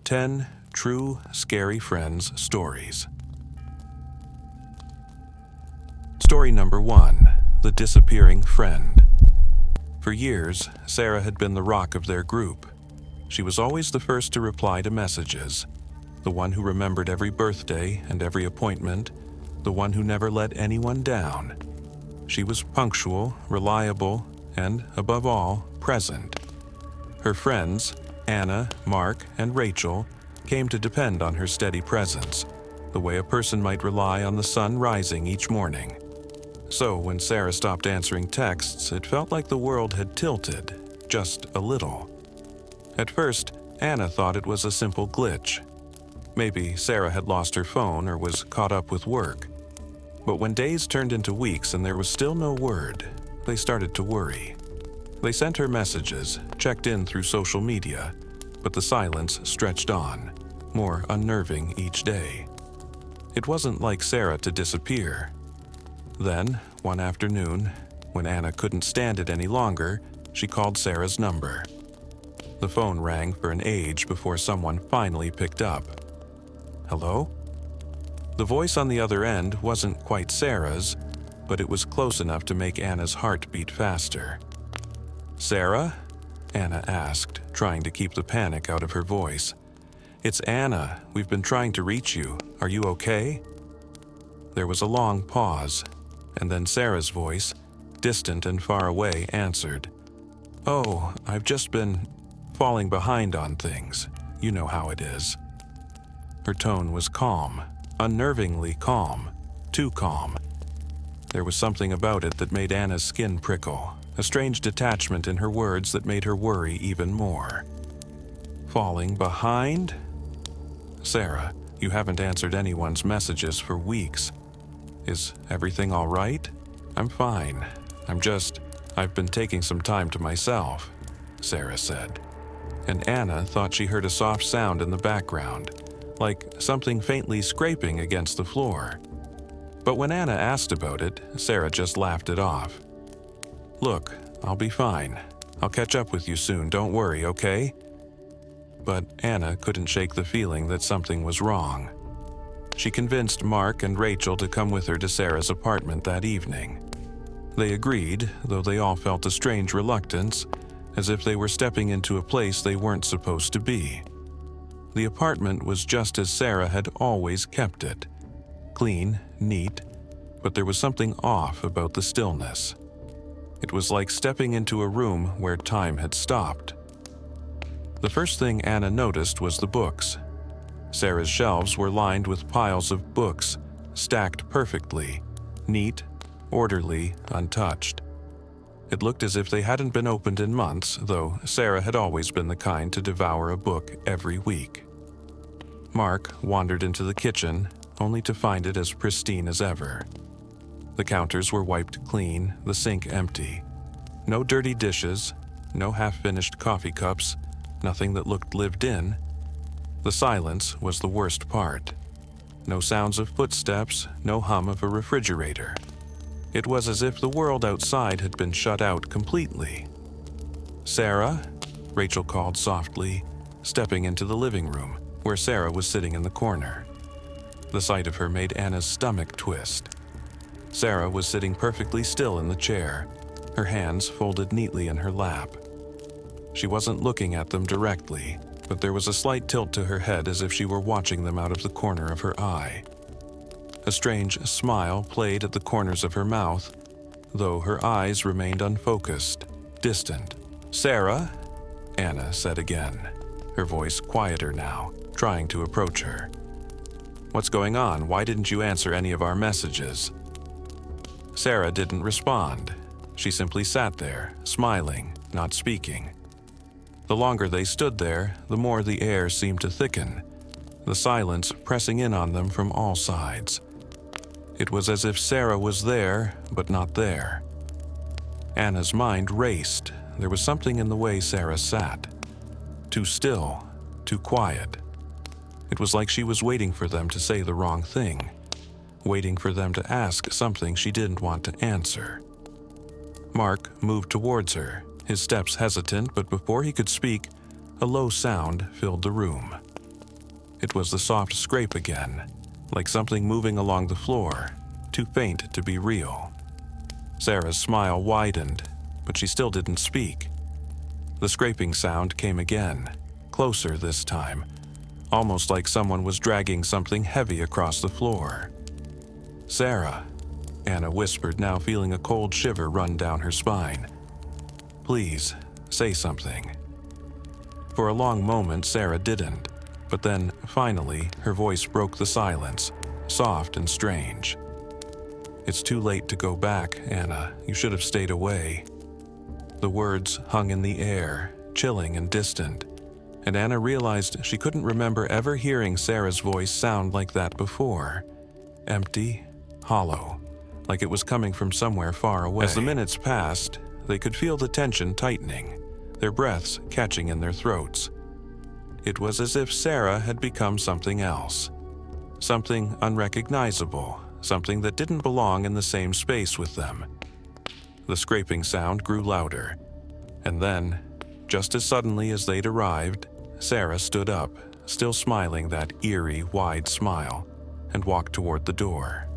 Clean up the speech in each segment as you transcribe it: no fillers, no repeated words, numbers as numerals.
10 True Scary Friends Stories. Story number 1, The Disappearing Friend. For years, Sarah had been the rock of their group. She was always the first to reply to messages, the one who remembered every birthday and every appointment, the one who never let anyone down. She was punctual, reliable, and, above all, present. Her friends, Anna, Mark, and Rachel, came to depend on her steady presence, the way a person might rely on the sun rising each morning. So when Sarah stopped answering texts, it felt like the world had tilted, just a little. At first, Anna thought it was a simple glitch. Maybe Sarah had lost her phone or was caught up with work. But when days turned into weeks and there was still no word, they started to worry. They sent her messages, checked in through social media, but the silence stretched on, more unnerving each day. It wasn't like Sarah to disappear. Then, one afternoon, when Anna couldn't stand it any longer, she called Sarah's number. The phone rang for an age before someone finally picked up. Hello? The voice on the other end wasn't quite Sarah's, but it was close enough to make Anna's heart beat faster. Sarah? Anna asked, trying to keep the panic out of her voice. It's Anna. We've been trying to reach you. Are you okay? There was a long pause, and then Sarah's voice, distant and far away, answered. Oh, I've just been falling behind on things. You know how it is. Her tone was calm, unnervingly calm, too calm. There was something about it that made Anna's skin prickle, a strange detachment in her words that made her worry even more. Falling behind? Sarah, you haven't answered anyone's messages for weeks. Is everything all right? I'm fine. I've been taking some time to myself, Sarah said. And Anna thought she heard a soft sound in the background, like something faintly scraping against the floor. But when Anna asked about it, Sarah just laughed it off. Look, I'll be fine. I'll catch up with you soon, don't worry, okay? But Anna couldn't shake the feeling that something was wrong. She convinced Mark and Rachel to come with her to Sarah's apartment that evening. They agreed, though they all felt a strange reluctance, as if they were stepping into a place they weren't supposed to be. The apartment was just as Sarah had always kept it. Clean, neat, but there was something off about the stillness. It was like stepping into a room where time had stopped. The first thing Anna noticed was the books. Sarah's shelves were lined with piles of books, stacked perfectly, neat, orderly, untouched. It looked as if they hadn't been opened in months, though Sarah had always been the kind to devour a book every week. Mark wandered into the kitchen, only to find it as pristine as ever. The counters were wiped clean, the sink empty. No dirty dishes, no half-finished coffee cups, nothing that looked lived in. The silence was the worst part. No sounds of footsteps, no hum of a refrigerator. It was as if the world outside had been shut out completely. Sarah? Rachel called softly, stepping into the living room, where Sarah was sitting in the corner. The sight of her made Anna's stomach twist. Sarah was sitting perfectly still in the chair, her hands folded neatly in her lap. She wasn't looking at them directly, but there was a slight tilt to her head as if she were watching them out of the corner of her eye. A strange smile played at the corners of her mouth, though her eyes remained unfocused, distant. Sarah? Anna said again, her voice quieter now, trying to approach her. What's going on? Why didn't you answer any of our messages? Sarah didn't respond. She simply sat there, smiling, not speaking. The longer they stood there, the more the air seemed to thicken, the silence pressing in on them from all sides. It was as if Sarah was there, but not there. Anna's mind raced. There was something in the way Sarah sat. Too still, too quiet. It was like she was waiting for them to say the wrong thing, waiting for them to ask something she didn't want to answer. Mark moved towards her, his steps hesitant, but before he could speak, a low sound filled the room. It was the soft scrape again, like something moving along the floor, too faint to be real. Sarah's smile widened, but she still didn't speak. The scraping sound came again, closer this time, almost like someone was dragging something heavy across the floor. "Sarah," Anna whispered, now feeling a cold shiver run down her spine. "Please, say something." For a long moment, Sarah didn't, but then, finally, her voice broke the silence, soft and strange. "It's too late to go back, Anna. You should have stayed away." The words hung in the air, chilling and distant, and Anna realized she couldn't remember ever hearing Sarah's voice sound like that before. Empty, hollow, like it was coming from somewhere far away. As the minutes passed, they could feel the tension tightening, their breaths catching in their throats. It was as if Sarah had become something else, something unrecognizable, something that didn't belong in the same space with them. The scraping sound grew louder, and then, just as suddenly as they'd arrived, Sarah stood up, still smiling that eerie, wide smile, and walked toward the door.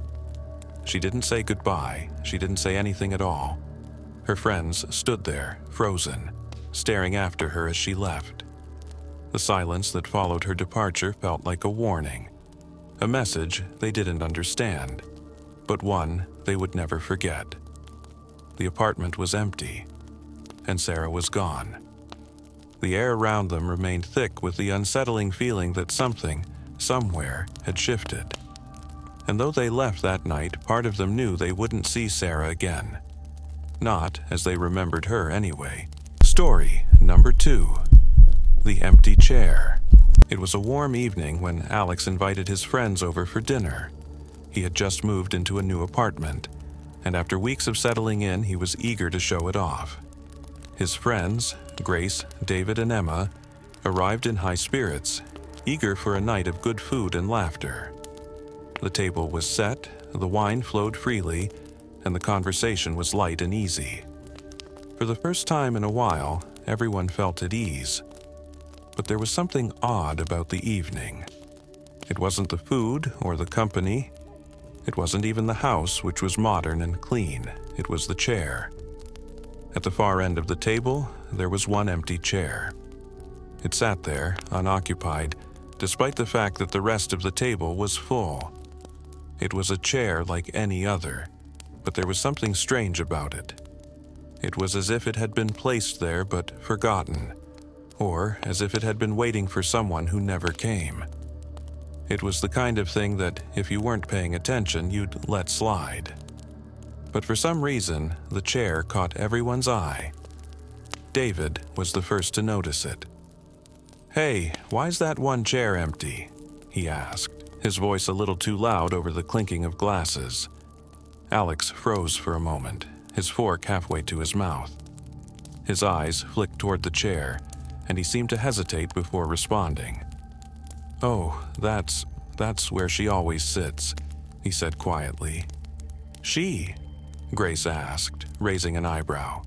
She didn't say goodbye, she didn't say anything at all. Her friends stood there, frozen, staring after her as she left. The silence that followed her departure felt like a warning, a message they didn't understand, but one they would never forget. The apartment was empty, and Sarah was gone. The air around them remained thick with the unsettling feeling that something, somewhere, had shifted. And though they left that night, part of them knew they wouldn't see Sarah again. Not as they remembered her anyway. Story number 2. The Empty Chair. It was a warm evening when Alex invited his friends over for dinner. He had just moved into a new apartment, and after weeks of settling in, he was eager to show it off. His friends, Grace, David, and Emma, arrived in high spirits, eager for a night of good food and laughter. The table was set, the wine flowed freely, and the conversation was light and easy. For the first time in a while, everyone felt at ease. But there was something odd about the evening. It wasn't the food or the company. It wasn't even the house, which was modern and clean. It was the chair. At the far end of the table, there was one empty chair. It sat there, unoccupied, despite the fact that the rest of the table was full. It was a chair like any other, but there was something strange about it. It was as if it had been placed there but forgotten, or as if it had been waiting for someone who never came. It was the kind of thing that, if you weren't paying attention, you'd let slide. But for some reason, the chair caught everyone's eye. David was the first to notice it. "Hey, why's that one chair empty?" he asked, his voice a little too loud over the clinking of glasses. Alex froze for a moment, his fork halfway to his mouth. His eyes flicked toward the chair, and he seemed to hesitate before responding. "Oh, that's where she always sits," he said quietly. "She?" Grace asked, raising an eyebrow.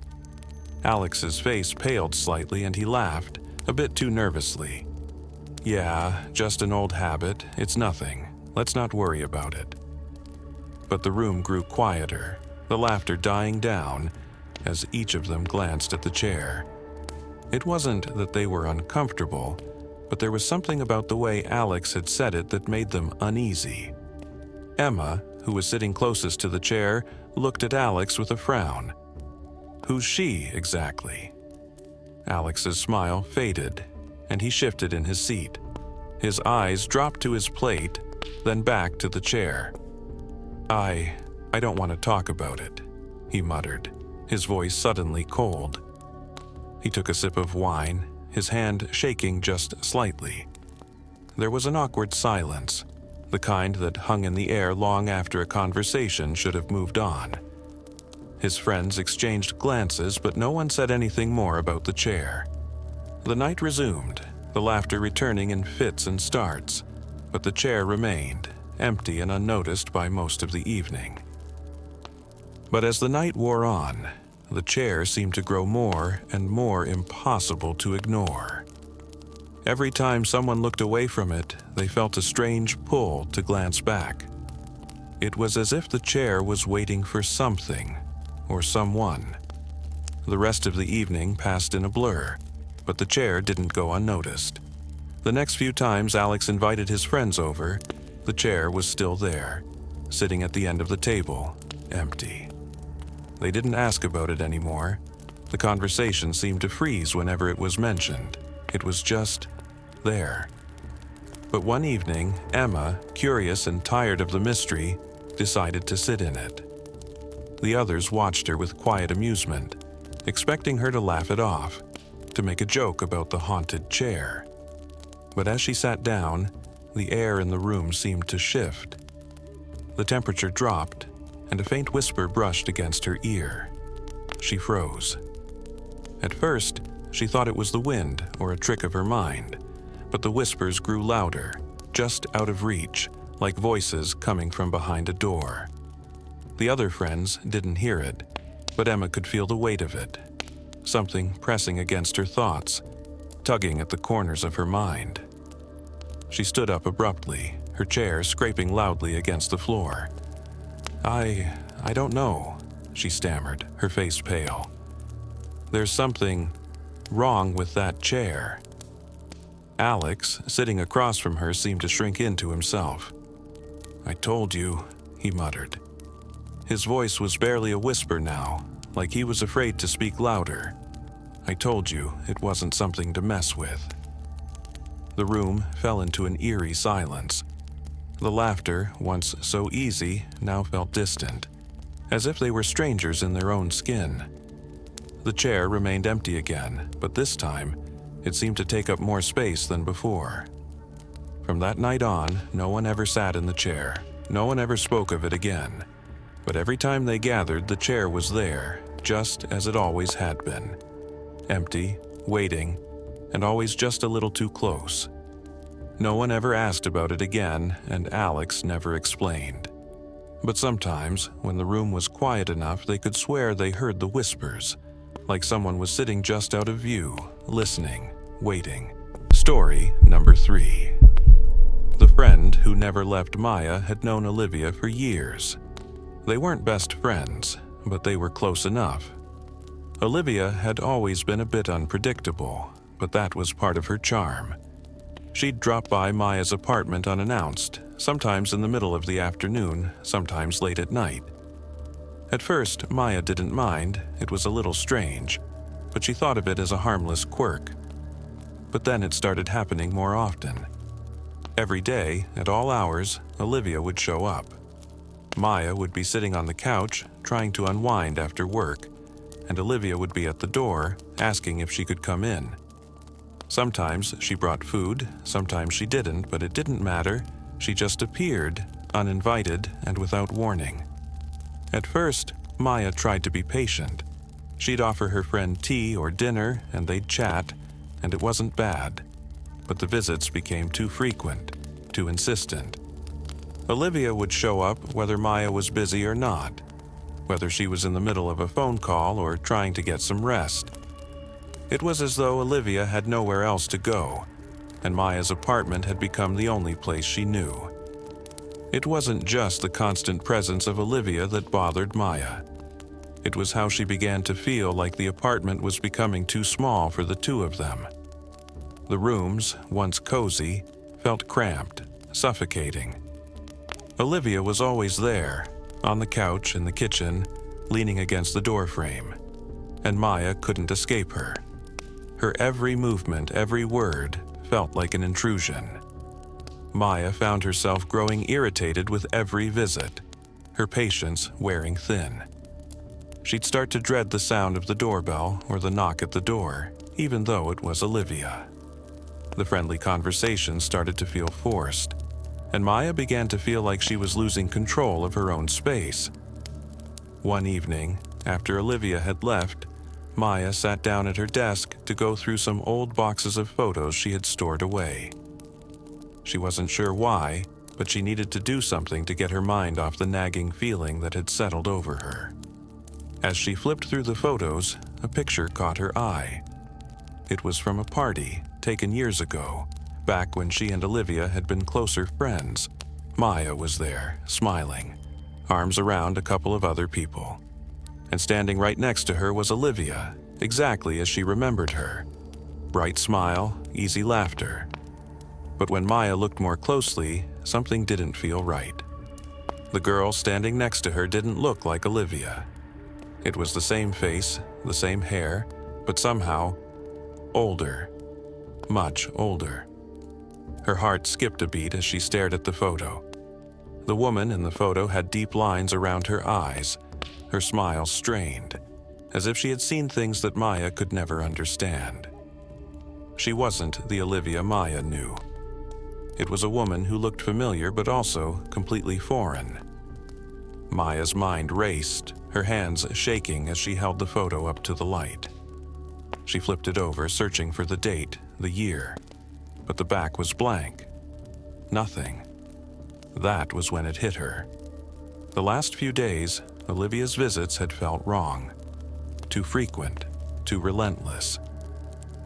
Alex's face paled slightly and he laughed, a bit too nervously. "Yeah, just an old habit. It's nothing. Let's not worry about it." But the room grew quieter, the laughter dying down as each of them glanced at the chair. It wasn't that they were uncomfortable, but there was something about the way Alex had said it that made them uneasy. Emma, who was sitting closest to the chair, looked at Alex with a frown. "Who's she, exactly?" Alex's smile faded, and he shifted in his seat. His eyes dropped to his plate, then back to the chair. I don't want to talk about it," he muttered, his voice suddenly cold. He took a sip of wine, his hand shaking just slightly. There was an awkward silence, the kind that hung in the air long after a conversation should have moved on. His friends exchanged glances, but no one said anything more about the chair. The night resumed, the laughter returning in fits and starts, but the chair remained, empty and unnoticed by most of the evening. But as the night wore on, the chair seemed to grow more and more impossible to ignore. Every time someone looked away from it, they felt a strange pull to glance back. It was as if the chair was waiting for something or someone. The rest of the evening passed in a blur, but the chair didn't go unnoticed. The next few times Alex invited his friends over, the chair was still there, sitting at the end of the table, empty. They didn't ask about it anymore. The conversation seemed to freeze whenever it was mentioned. It was just there. But one evening, Emma, curious and tired of the mystery, decided to sit in it. The others watched her with quiet amusement, expecting her to laugh it off, to make a joke about the haunted chair. But as she sat down, the air in the room seemed to shift. The temperature dropped, and a faint whisper brushed against her ear. She froze. At first, she thought it was the wind or a trick of her mind, but the whispers grew louder, just out of reach, like voices coming from behind a door. The other friends didn't hear it, but Emma could feel the weight of it, something pressing against her thoughts, tugging at the corners of her mind. She stood up abruptly, her chair scraping loudly against the floor. I don't know," she stammered, her face pale. "There's something wrong with that chair." Alex, sitting across from her, seemed to shrink into himself. "I told you," he muttered. His voice was barely a whisper now, like he was afraid to speak louder. "I told you it wasn't something to mess with." The room fell into an eerie silence. The laughter, once so easy, now felt distant, as if they were strangers in their own skin. The chair remained empty again, but this time, it seemed to take up more space than before. From that night on, no one ever sat in the chair. No one ever spoke of it again. But every time they gathered, the chair was there, just as it always had been. Empty, waiting, and always just a little too close. No one ever asked about it again, and Alex never explained. But sometimes, when the room was quiet enough, they could swear they heard the whispers, like someone was sitting just out of view, listening, waiting. Story number 3. The friend who never left Maya had known Olivia for years. They weren't best friends, but they were close enough. Olivia had always been a bit unpredictable, but that was part of her charm. She'd drop by Maya's apartment unannounced, sometimes in the middle of the afternoon, sometimes late at night. At first, Maya didn't mind. It was a little strange, but she thought of it as a harmless quirk. But then it started happening more often. Every day, at all hours, Olivia would show up. Maya would be sitting on the couch, trying to unwind after work, and Olivia would be at the door, asking if she could come in. Sometimes she brought food, sometimes she didn't, but it didn't matter. She just appeared, uninvited and without warning. At first, Maya tried to be patient. She'd offer her friend tea or dinner, and they'd chat, and it wasn't bad. But the visits became too frequent, too insistent. Olivia would show up whether Maya was busy or not, whether she was in the middle of a phone call or trying to get some rest. It was as though Olivia had nowhere else to go, and Maya's apartment had become the only place she knew. It wasn't just the constant presence of Olivia that bothered Maya. It was how she began to feel like the apartment was becoming too small for the two of them. The rooms, once cozy, felt cramped, suffocating. Olivia was always there, on the couch in the kitchen, leaning against the doorframe, and Maya couldn't escape her. Her every movement, every word, felt like an intrusion. Maya found herself growing irritated with every visit, her patience wearing thin. She'd start to dread the sound of the doorbell or the knock at the door, even though it was Olivia. The friendly conversation started to feel forced, and Maya began to feel like she was losing control of her own space. One evening, after Olivia had left, Maya sat down at her desk to go through some old boxes of photos she had stored away. She wasn't sure why, but she needed to do something to get her mind off the nagging feeling that had settled over her. As she flipped through the photos, a picture caught her eye. It was from a party, taken years ago, back when she and Olivia had been closer friends. Maya was there, smiling, arms around a couple of other people. And standing right next to her was Olivia, exactly as she remembered her. Bright smile, easy laughter. But when Maya looked more closely, something didn't feel right. The girl standing next to her didn't look like Olivia. It was the same face, the same hair, but somehow older, much older. Her heart skipped a beat as she stared at the photo. The woman in the photo had deep lines around her eyes, her smile strained, as if she had seen things that Maya could never understand. She wasn't the Olivia Maya knew. It was a woman who looked familiar but also completely foreign. Maya's mind raced, her hands shaking as she held the photo up to the light. She flipped it over, searching for the date, the year, but the back was blank. Nothing. That was when it hit her. The last few days, Olivia's visits had felt wrong. Too frequent, too relentless.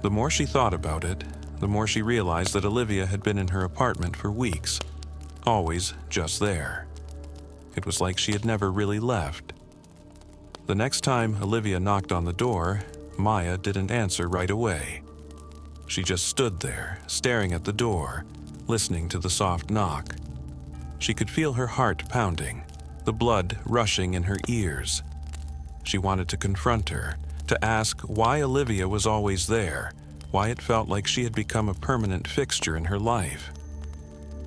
The more she thought about it, the more she realized that Olivia had been in her apartment for weeks, always just there. It was like she had never really left. The next time Olivia knocked on the door, Maya didn't answer right away. She just stood there, staring at the door, listening to the soft knock. She could feel her heart pounding, the blood rushing in her ears. She wanted to confront her, to ask why Olivia was always there, why it felt like she had become a permanent fixture in her life.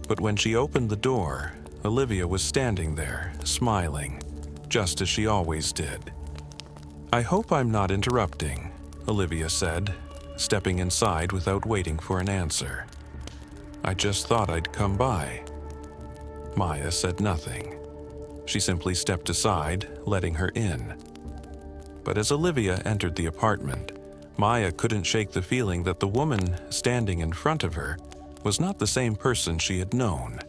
But when she opened the door, Olivia was standing there, smiling, just as she always did. "I hope I'm not interrupting," Olivia said, stepping inside without waiting for an answer. "I just thought I'd come by." Maya said nothing. She simply stepped aside, letting her in. But as Olivia entered the apartment, Maya couldn't shake the feeling that the woman standing in front of her was not the same person she had known.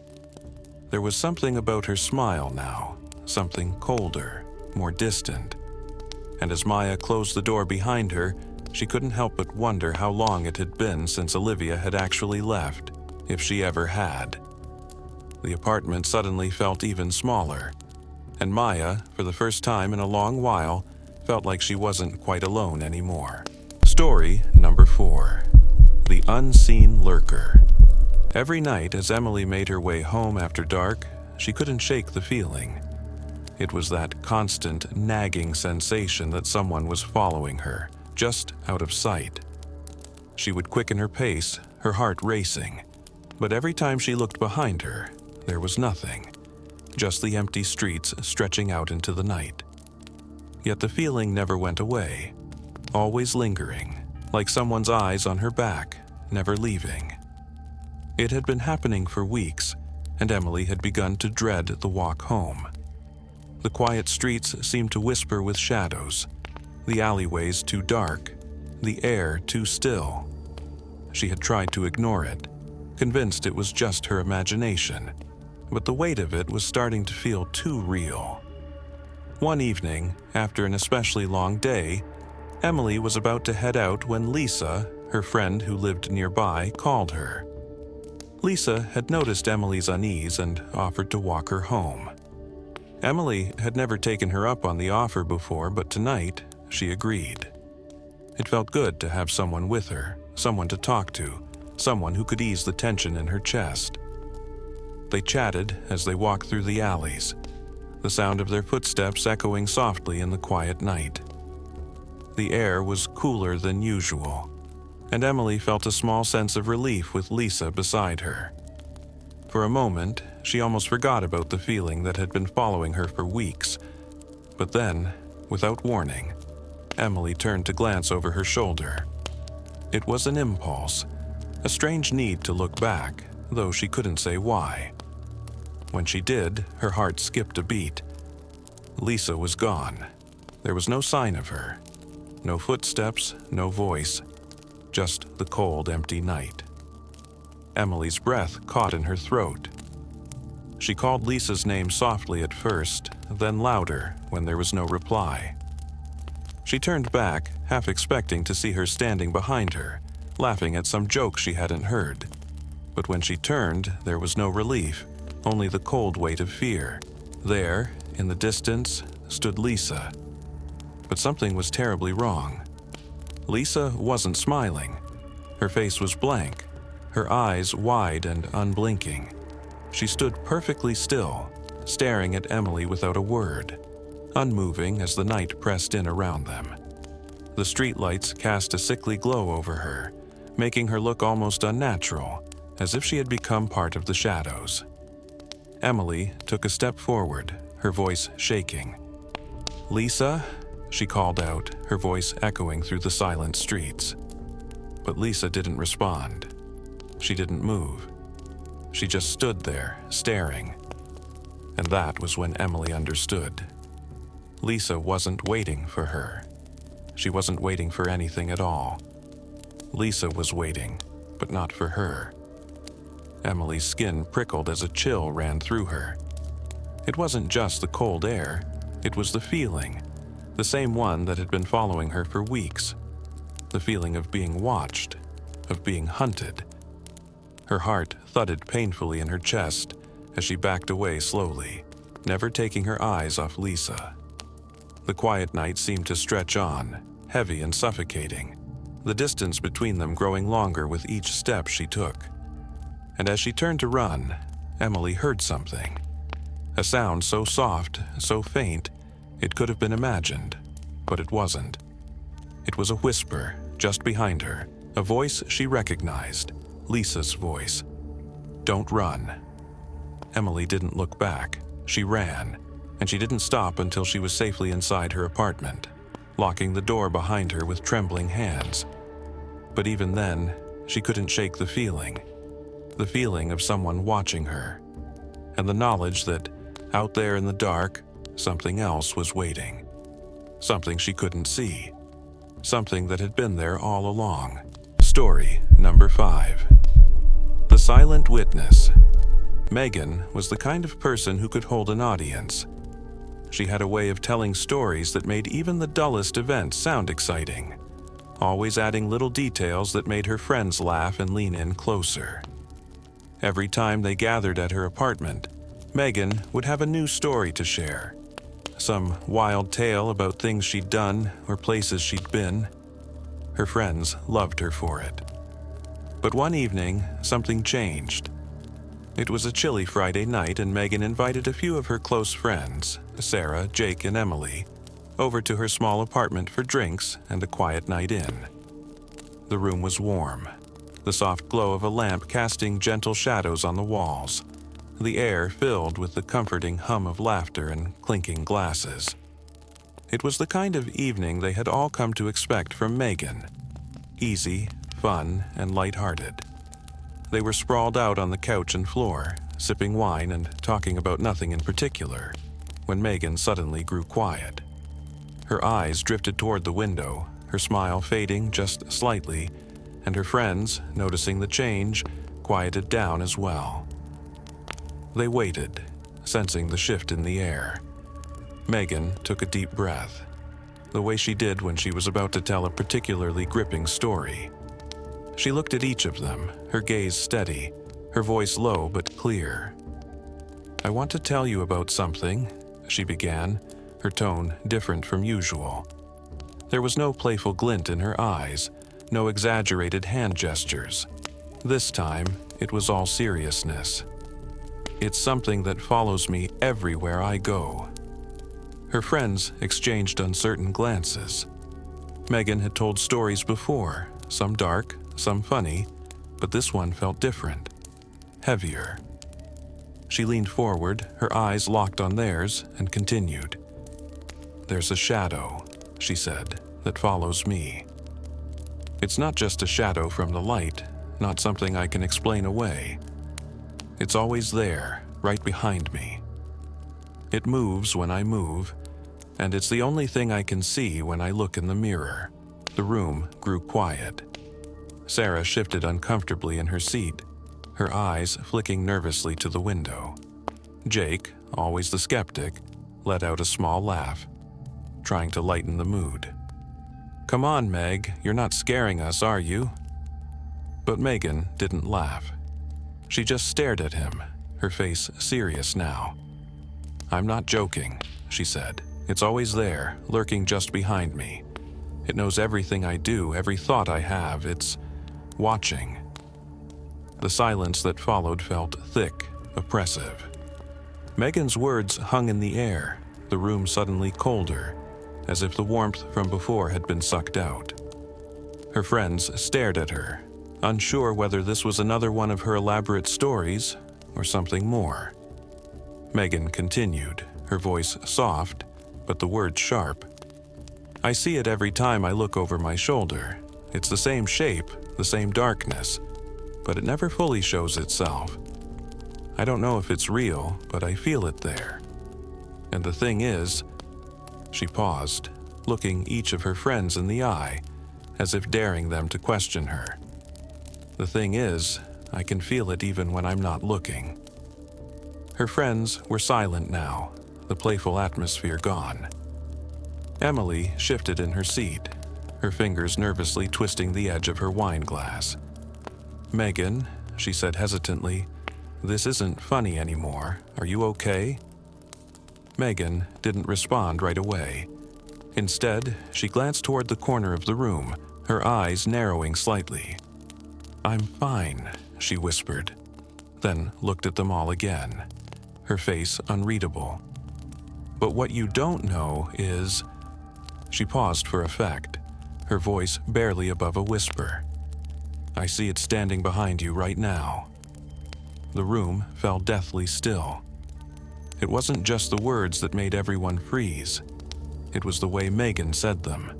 There was something about her smile now, something colder, more distant. And as Maya closed the door behind her, she couldn't help but wonder how long it had been since Olivia had actually left, if she ever had. The apartment suddenly felt even smaller, and Maya, for the first time in a long while, felt like she wasn't quite alone anymore. Story number 4. The Unseen Lurker. Every night as Emily made her way home after dark, she couldn't shake the feeling. It was that constant, nagging sensation that someone was following her, just out of sight. She would quicken her pace, her heart racing, but every time she looked behind her, there was nothing, just the empty streets stretching out into the night. Yet the feeling never went away, always lingering, like someone's eyes on her back, never leaving. It had been happening for weeks, and Emily had begun to dread the walk home. The quiet streets seemed to whisper with shadows, the alleyways too dark, the air too still. She had tried to ignore it, convinced it was just her imagination, but the weight of it was starting to feel too real. One evening, after an especially long day, Emily was about to head out when Lisa, her friend who lived nearby, called her. Lisa had noticed Emily's unease and offered to walk her home. Emily had never taken her up on the offer before, but tonight she agreed. It felt good to have someone with her, someone to talk to, someone who could ease the tension in her chest. They chatted as they walked through the alleys, the sound of their footsteps echoing softly in the quiet night. The air was cooler than usual, and Emily felt a small sense of relief with Lisa beside her. For a moment, she almost forgot about the feeling that had been following her for weeks. But then, without warning, Emily turned to glance over her shoulder. It was an impulse, a strange need to look back, though she couldn't say why. When she did, her heart skipped a beat. Lisa was gone. There was no sign of her. No footsteps, no voice, just the cold, empty night. Emily's breath caught in her throat. She called Lisa's name softly at first, then louder when there was no reply. She turned back, half expecting to see her standing behind her, laughing at some joke she hadn't heard. But when she turned, there was no relief, only the cold weight of fear. There, in the distance, stood Lisa. But something was terribly wrong. Lisa wasn't smiling. Her face was blank, her eyes wide and unblinking. She stood perfectly still, staring at Emily without a word, unmoving as the night pressed in around them. The streetlights cast a sickly glow over her, making her look almost unnatural, as if she had become part of the shadows. Emily took a step forward, her voice shaking. "Lisa?" she called out, her voice echoing through the silent streets. But Lisa didn't respond. She didn't move. She just stood there, staring. And that was when Emily understood. Lisa wasn't waiting for her. She wasn't waiting for anything at all. Lisa was waiting, but not for her. Emily's skin prickled as a chill ran through her. It wasn't just the cold air, it was the feeling, the same one that had been following her for weeks. The feeling of being watched, of being hunted. Her heart thudded painfully in her chest as she backed away slowly, never taking her eyes off Lisa. The quiet night seemed to stretch on, heavy and suffocating, the distance between them growing longer with each step she took. And as she turned to run, Emily heard something. A sound so soft, so faint, it could have been imagined, but it wasn't. It was a whisper just behind her, a voice she recognized, Lisa's voice. "Don't run." Emily didn't look back. She ran, and she didn't stop until she was safely inside her apartment, locking the door behind her with trembling hands. But even then, she couldn't shake the feeling of someone watching her, and the knowledge that, out there in the dark, something else was waiting. Something she couldn't see. Something that had been there all along. Story number 5. The Silent Witness. Megan was the kind of person who could hold an audience. She had a way of telling stories that made even the dullest events sound exciting, always adding little details that made her friends laugh and lean in closer. Every time they gathered at her apartment, Megan would have a new story to share. Some wild tale about things she'd done or places she'd been. Her friends loved her for it. But one evening, something changed. It was a chilly Friday night, and Megan invited a few of her close friends, Sarah, Jake, and Emily, over to her small apartment for drinks and a quiet night in. The room was warm, the soft glow of a lamp casting gentle shadows on the walls, the air filled with the comforting hum of laughter and clinking glasses. It was the kind of evening they had all come to expect from Megan. Easy, fun, and lighthearted. They were sprawled out on the couch and floor, sipping wine and talking about nothing in particular, when Megan suddenly grew quiet. Her eyes drifted toward the window, her smile fading just slightly, and her friends, noticing the change, quieted down as well. They waited, sensing the shift in the air. Megan took a deep breath, the way she did when she was about to tell a particularly gripping story. She looked at each of them, her gaze steady, her voice low but clear. "I want to tell you about something," she began, her tone different from usual. There was no playful glint in her eyes, no exaggerated hand gestures. This time, it was all seriousness. "It's something that follows me everywhere I go." Her friends exchanged uncertain glances. Megan had told stories before, some dark, some funny, but this one felt different, heavier. She leaned forward, her eyes locked on theirs, and continued. "There's a shadow," she said, "that follows me. It's not just a shadow from the light, not something I can explain away. It's always there, right behind me. It moves when I move, and it's the only thing I can see when I look in the mirror." The room grew quiet. Sarah shifted uncomfortably in her seat, her eyes flicking nervously to the window. Jake, always the skeptic, let out a small laugh, trying to lighten the mood. "Come on, Meg, you're not scaring us, are you?" But Megan didn't laugh. She just stared at him, her face serious now. "I'm not joking," she said. "It's always there, lurking just behind me. It knows everything I do, every thought I have. It's watching." The silence that followed felt thick, oppressive. Megan's words hung in the air, the room suddenly colder, as if the warmth from before had been sucked out. Her friends stared at her, unsure whether this was another one of her elaborate stories or something more. Megan continued, her voice soft, but the words sharp. "I see it every time I look over my shoulder. It's the same shape, the same darkness, but it never fully shows itself. I don't know if it's real, but I feel it there. And the thing is," she paused, looking each of her friends in the eye, as if daring them to question her. "The thing is, I can feel it even when I'm not looking." Her friends were silent now, the playful atmosphere gone. Emily shifted in her seat, her fingers nervously twisting the edge of her wine glass. "Megan," she said hesitantly, "this isn't funny anymore. Are you okay?" Megan didn't respond right away. Instead, she glanced toward the corner of the room, her eyes narrowing slightly. "I'm fine," she whispered, then looked at them all again, her face unreadable. "But what you don't know is—" She paused for effect, her voice barely above a whisper. "I see it standing behind you right now." The room fell deathly still. It wasn't just the words that made everyone freeze. It was the way Megan said them.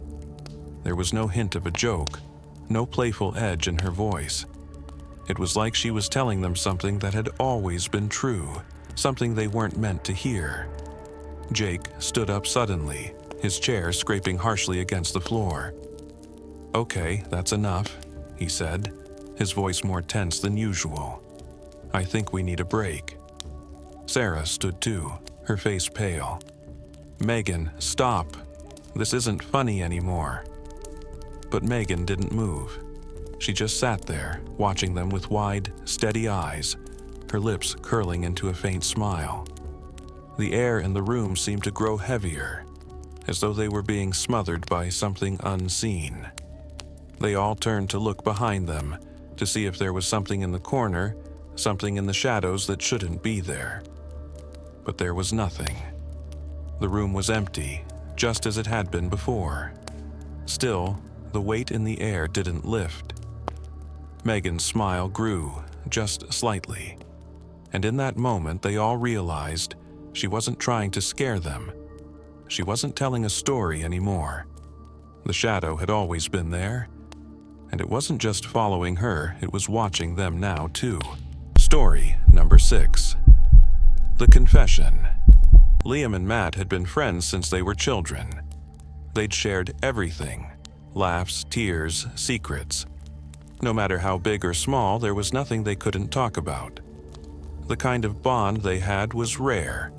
There was no hint of a joke, no playful edge in her voice. It was like she was telling them something that had always been true, something they weren't meant to hear. Jake stood up suddenly, his chair scraping harshly against the floor. "Okay, that's enough," he said, his voice more tense than usual. "I think we need a break." Sarah stood too, her face pale. "Megan, stop. This isn't funny anymore." But Megan didn't move. She just sat there, watching them with wide, steady eyes, her lips curling into a faint smile. The air in the room seemed to grow heavier, as though they were being smothered by something unseen. They all turned to look behind them, to see if there was something in the corner, something in the shadows that shouldn't be there. But there was nothing. The room was empty, just as it had been before. Still, the weight in the air didn't lift. Megan's smile grew, just slightly. And in that moment, they all realized she wasn't trying to scare them. She wasn't telling a story anymore. The shadow had always been there, and it wasn't just following her, it was watching them now too. Story number 6. The Confession. Liam and Matt had been friends since they were children. They'd shared everything: laughs, tears, secrets. No matter how big or small, there was nothing they couldn't talk about. The kind of bond they had was rare,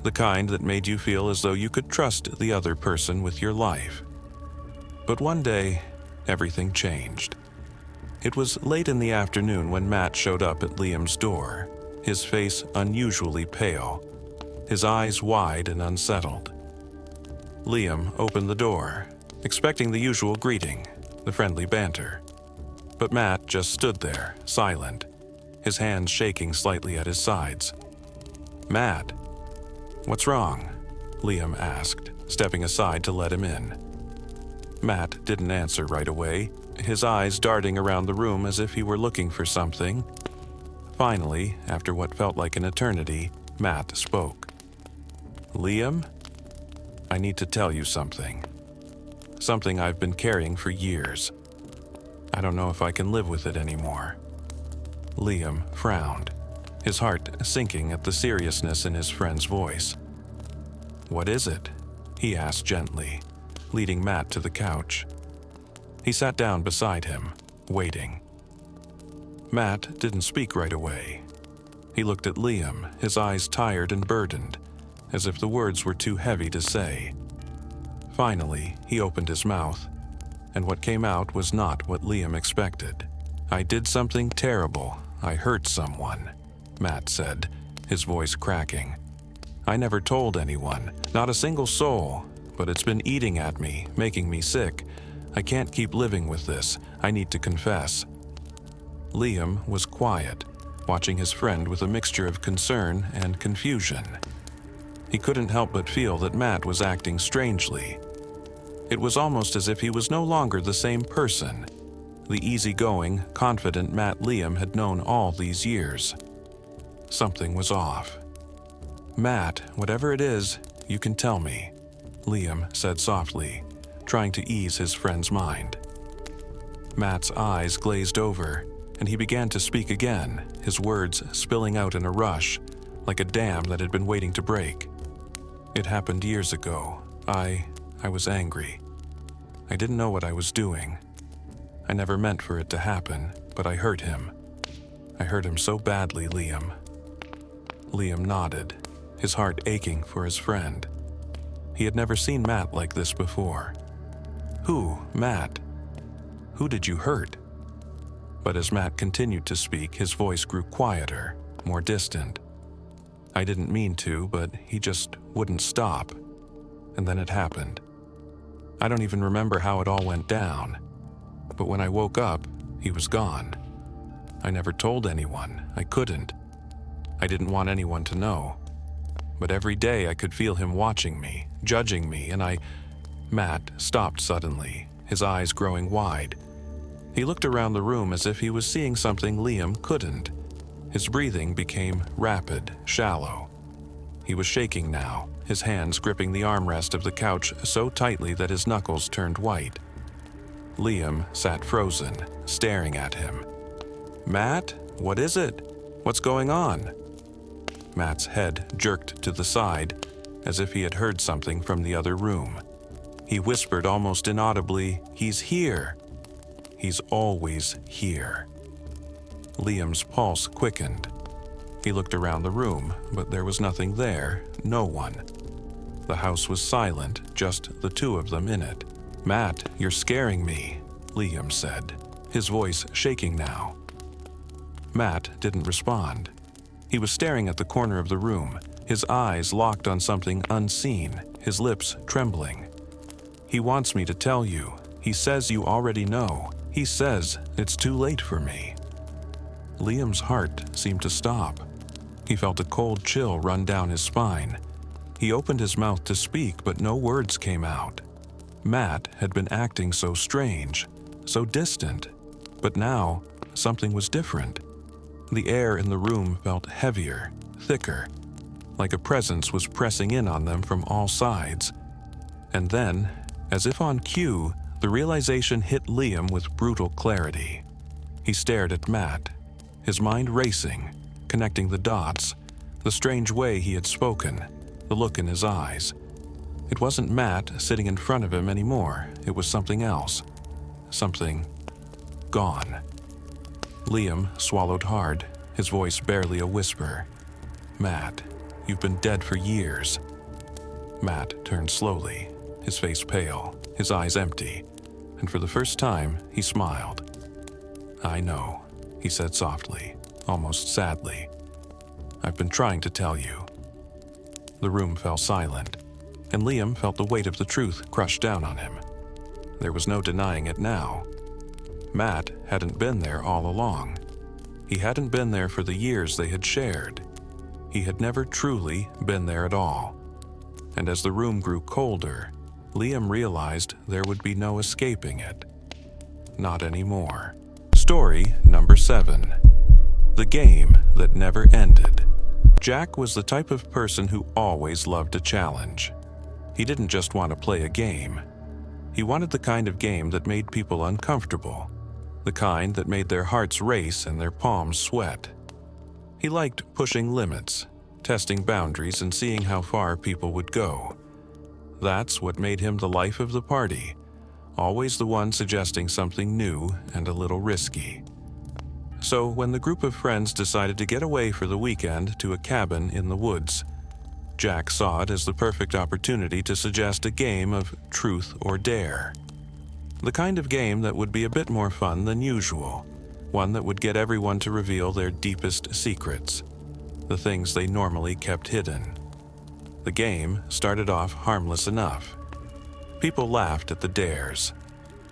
the kind that made you feel as though you could trust the other person with your life. But one day, everything changed. It was late in the afternoon when Matt showed up at Liam's door, his face unusually pale, his eyes wide and unsettled. Liam opened the door, expecting the usual greeting, the friendly banter. But Matt just stood there, silent, his hands shaking slightly at his sides. "Matt, what's wrong?" Liam asked, stepping aside to let him in. Matt didn't answer right away, his eyes darting around the room as if he were looking for something. Finally, after what felt like an eternity, Matt spoke. "Liam, I need to tell you something. Something I've been carrying for years. I don't know if I can live with it anymore." Liam frowned, his heart sinking at the seriousness in his friend's voice. "What is it?" he asked gently, leading Matt to the couch. He sat down beside him, waiting. Matt didn't speak right away. He looked at Liam, his eyes tired and burdened, as if the words were too heavy to say. Finally, he opened his mouth, and what came out was not what Liam expected. "I did something terrible. I hurt someone," Matt said, his voice cracking. "I never told anyone, not a single soul, but it's been eating at me, making me sick. I can't keep living with this. I need to confess." Liam was quiet, watching his friend with a mixture of concern and confusion. He couldn't help but feel that Matt was acting strangely. It was almost as if he was no longer the same person, the easygoing, confident Matt Liam had known all these years. Something was off. "Matt, whatever it is, you can tell me," Liam said softly, trying to ease his friend's mind. Matt's eyes glazed over, and he began to speak again, his words spilling out in a rush, like a dam that had been waiting to break. "It happened years ago. I was angry. I didn't know what I was doing. I never meant for it to happen, but I hurt him. I hurt him so badly, Liam." Liam nodded, his heart aching for his friend. He had never seen Matt like this before. "Who, Matt? Who did you hurt?" But as Matt continued to speak, his voice grew quieter, more distant. "I didn't mean to, but he just wouldn't stop. And then it happened. I don't even remember how it all went down. But when I woke up, he was gone. I never told anyone. I couldn't. I didn't want anyone to know. But every day I could feel him watching me, judging me, and Matt stopped suddenly, his eyes growing wide. He looked around the room as if he was seeing something Liam couldn't. His breathing became rapid, shallow. He was shaking now, his hands gripping the armrest of the couch so tightly that his knuckles turned white. Liam sat frozen, staring at him. "Matt, what is it? What's going on?" Matt's head jerked to the side, as if he had heard something from the other room. He whispered almost inaudibly, "He's here. He's always here." Liam's pulse quickened. He looked around the room, but there was nothing there, no one. The house was silent, just the two of them in it. "Matt, you're scaring me," Liam said, his voice shaking now. Matt didn't respond. He was staring at the corner of the room, his eyes locked on something unseen, his lips trembling. "He wants me to tell you. He says you already know. He says it's too late for me." Liam's heart seemed to stop. He felt a cold chill run down his spine. He opened his mouth to speak, but no words came out. Matt had been acting so strange, so distant, but now something was different. The air in the room felt heavier, thicker, like a presence was pressing in on them from all sides. And then, as if on cue, the realization hit Liam with brutal clarity. He stared at Matt, his mind racing, connecting the dots, the strange way he had spoken, the look in his eyes. It wasn't Matt sitting in front of him anymore. It was something else. Something gone. Liam swallowed hard, his voice barely a whisper. "Matt, you've been dead for years." Matt turned slowly, his face pale, his eyes empty, and for the first time he smiled. "I know," he said softly, almost sadly. "I've been trying to tell you." The room fell silent, and Liam felt the weight of the truth crush down on him. There was no denying it now. Matt hadn't been there all along. He hadn't been there for the years they had shared. He had never truly been there at all. And as the room grew colder, Liam realized there would be no escaping it. Not anymore. Story number 7. The game that never ended. Jack was the type of person who always loved a challenge. He didn't just want to play a game. He wanted the kind of game that made people uncomfortable, the kind that made their hearts race and their palms sweat. He liked pushing limits, testing boundaries and seeing how far people would go. That's what made him the life of the party, always the one suggesting something new and a little risky. So when the group of friends decided to get away for the weekend to a cabin in the woods, Jack saw it as the perfect opportunity to suggest a game of truth or dare. The kind of game that would be a bit more fun than usual, one that would get everyone to reveal their deepest secrets, the things they normally kept hidden. The game started off harmless enough. People laughed at the dares.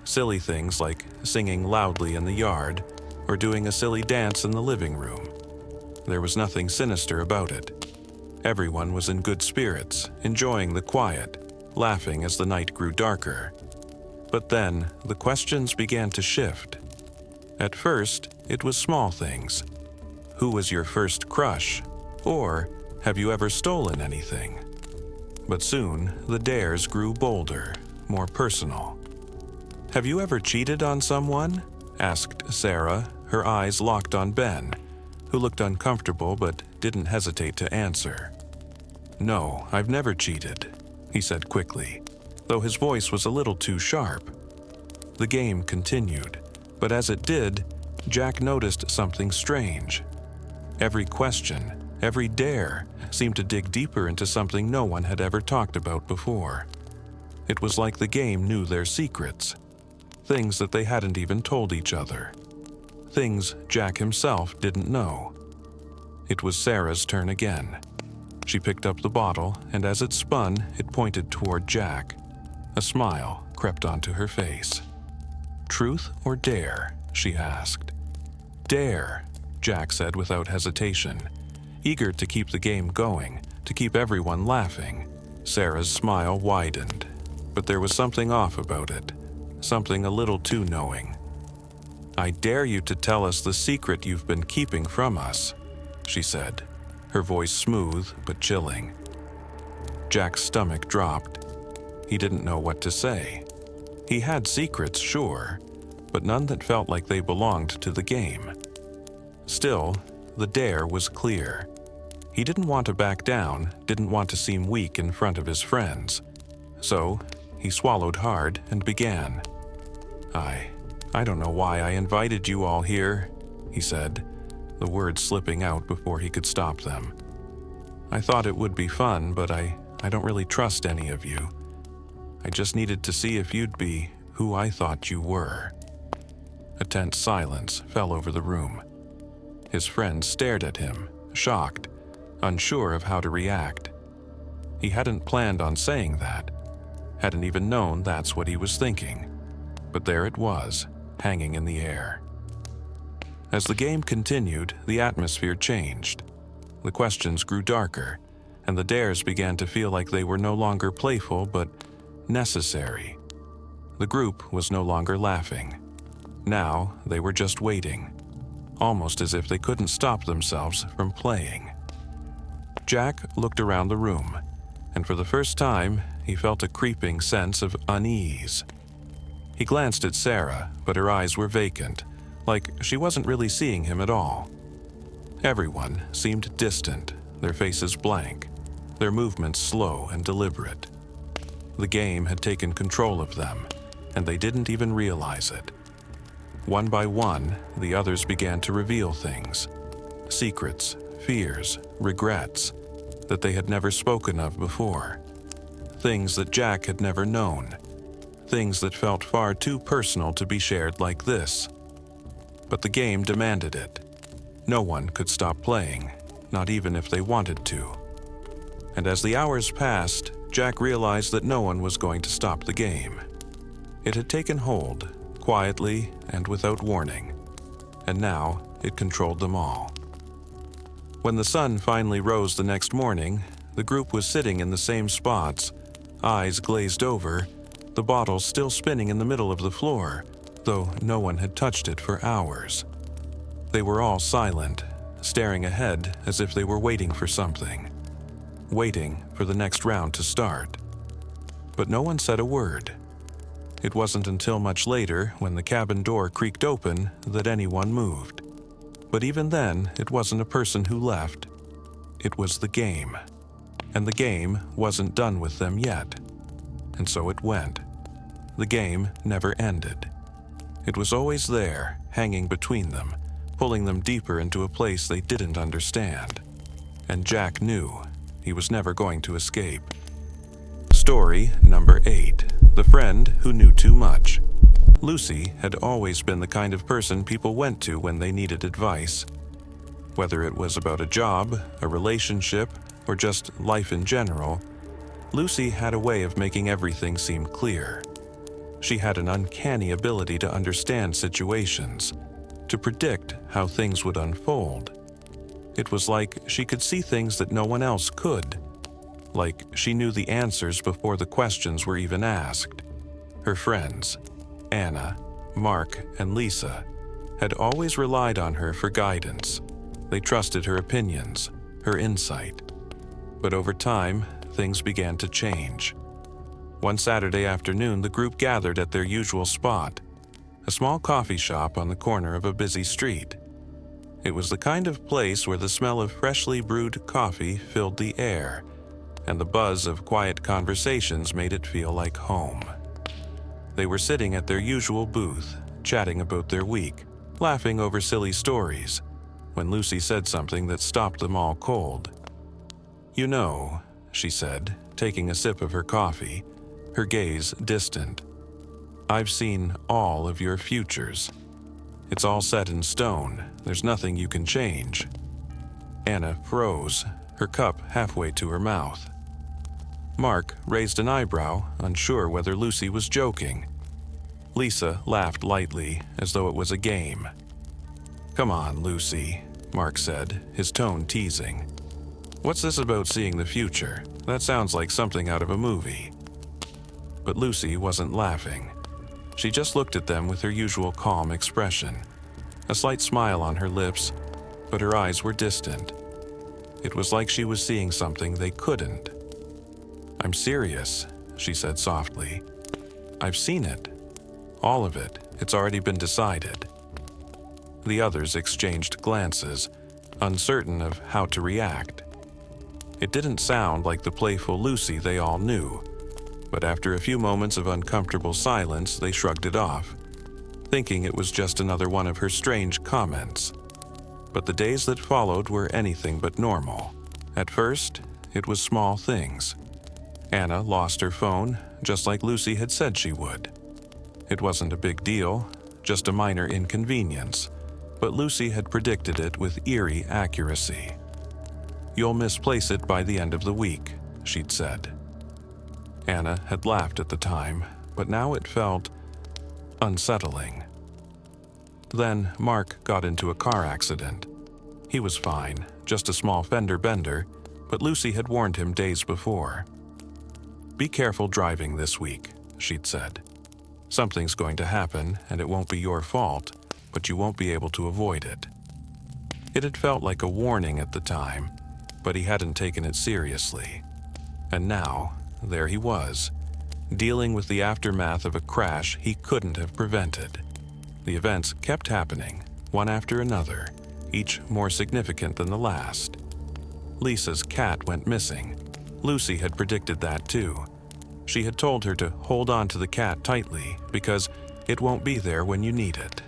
Silly things like singing loudly in the yard or doing a silly dance in the living room. There was nothing sinister about it. Everyone was in good spirits, enjoying the quiet, laughing as the night grew darker. But then, the questions began to shift. At first, it was small things. Who was your first crush? Or, have you ever stolen anything? But soon, the dares grew bolder, more personal. Have you ever cheated on someone? Asked Sarah, her eyes locked on Ben, who looked uncomfortable but didn't hesitate to answer. No, I've never cheated, he said quickly, though his voice was a little too sharp. The game continued, but as it did, Jack noticed something strange. Every question, every dare, seemed to dig deeper into something no one had ever talked about before. It was like the game knew their secrets, things that they hadn't even told each other, things Jack himself didn't know. It was Sarah's turn again. She picked up the bottle, and as it spun, it pointed toward Jack. A smile crept onto her face. Truth or dare? She asked. Dare, Jack said without hesitation, eager to keep the game going, to keep everyone laughing. Sarah's smile widened, but there was something off about it, something a little too knowing. I dare you to tell us the secret you've been keeping from us, she said, her voice smooth but chilling. Jack's stomach dropped. He didn't know what to say. He had secrets, sure, but none that felt like they belonged to the game. Still, the dare was clear. He didn't want to back down, didn't want to seem weak in front of his friends. So, he swallowed hard and began. I don't know why I invited you all here, he said, the words slipping out before he could stop them. I thought it would be fun, but I don't really trust any of you. I just needed to see if you'd be who I thought you were. A tense silence fell over the room. His friends stared at him, shocked, unsure of how to react. He hadn't planned on saying that, hadn't even known that's what he was thinking. But there it was, hanging in the air. As the game continued, the atmosphere changed. The questions grew darker, and the dares began to feel like they were no longer playful but necessary. The group was no longer laughing. Now they were just waiting, almost as if they couldn't stop themselves from playing. Jack looked around the room, and for the first time, he felt a creeping sense of unease. He glanced at Sarah, but her eyes were vacant, like she wasn't really seeing him at all. Everyone seemed distant, their faces blank, their movements slow and deliberate. The game had taken control of them, and they didn't even realize it. One by one, the others began to reveal things. Secrets, fears, regrets that they had never spoken of before. Things that Jack had never known. Things that felt far too personal to be shared like this. But the game demanded it. No one could stop playing, not even if they wanted to. And as the hours passed, Jack realized that no one was going to stop the game. It had taken hold, quietly and without warning, and now it controlled them all. When the sun finally rose the next morning, the group was sitting in the same spots, eyes glazed over, the bottle still spinning in the middle of the floor, though no one had touched it for hours. They were all silent, staring ahead as if they were waiting for something, waiting for the next round to start. But no one said a word. It wasn't until much later, when the cabin door creaked open, that anyone moved. But even then, it wasn't a person who left. It was the game. And the game wasn't done with them yet. And so it went. The game never ended. It was always there, hanging between them, pulling them deeper into a place they didn't understand. And Jack knew he was never going to escape. Story number 8. The Friend Who Knew Too Much. Lucy had always been the kind of person people went to when they needed advice. Whether it was about a job, a relationship, or just life in general, Lucy had a way of making everything seem clear. She had an uncanny ability to understand situations, to predict how things would unfold. It was like she could see things that no one else could, like she knew the answers before the questions were even asked. Her friends, Anna, Mark, and Lisa, had always relied on her for guidance. They trusted her opinions, her insight. But over time, things began to change. One Saturday afternoon, the group gathered at their usual spot, a small coffee shop on the corner of a busy street. It was the kind of place where the smell of freshly brewed coffee filled the air, and the buzz of quiet conversations made it feel like home. They were sitting at their usual booth, chatting about their week, laughing over silly stories, when Lucy said something that stopped them all cold. "You know," she said, taking a sip of her coffee, her gaze distant, "I've seen all of your futures. It's all set in stone. There's nothing you can change." Anna froze, her cup halfway to her mouth. Mark raised an eyebrow, unsure whether Lucy was joking. Lisa laughed lightly, as though it was a game. "Come on, Lucy," Mark said, his tone teasing. "What's this about seeing the future? That sounds like something out of a movie." But Lucy wasn't laughing. She just looked at them with her usual calm expression, a slight smile on her lips, but her eyes were distant. It was like she was seeing something they couldn't. "I'm serious," she said softly. "I've seen it. All of it. It's already been decided." The others exchanged glances, uncertain of how to react. It didn't sound like the playful Lucy they all knew, but after a few moments of uncomfortable silence, they shrugged it off, thinking it was just another one of her strange comments. But the days that followed were anything but normal. At first, it was small things. Anna lost her phone, just like Lucy had said she would. It wasn't a big deal, just a minor inconvenience, but Lucy had predicted it with eerie accuracy. "You'll misplace it by the end of the week," she'd said. Anna had laughed at the time, but now it felt unsettling. Then Mark got into a car accident. He was fine, just a small fender bender, but Lucy had warned him days before. "Be careful driving this week," she'd said. "Something's going to happen, and it won't be your fault, but you won't be able to avoid it." It had felt like a warning at the time, but he hadn't taken it seriously. And now, there he was, dealing with the aftermath of a crash he couldn't have prevented. The events kept happening, one after another, each more significant than the last. Lisa's cat went missing. Lucy had predicted that too. She had told her to hold on to the cat tightly because it won't be there when you need it.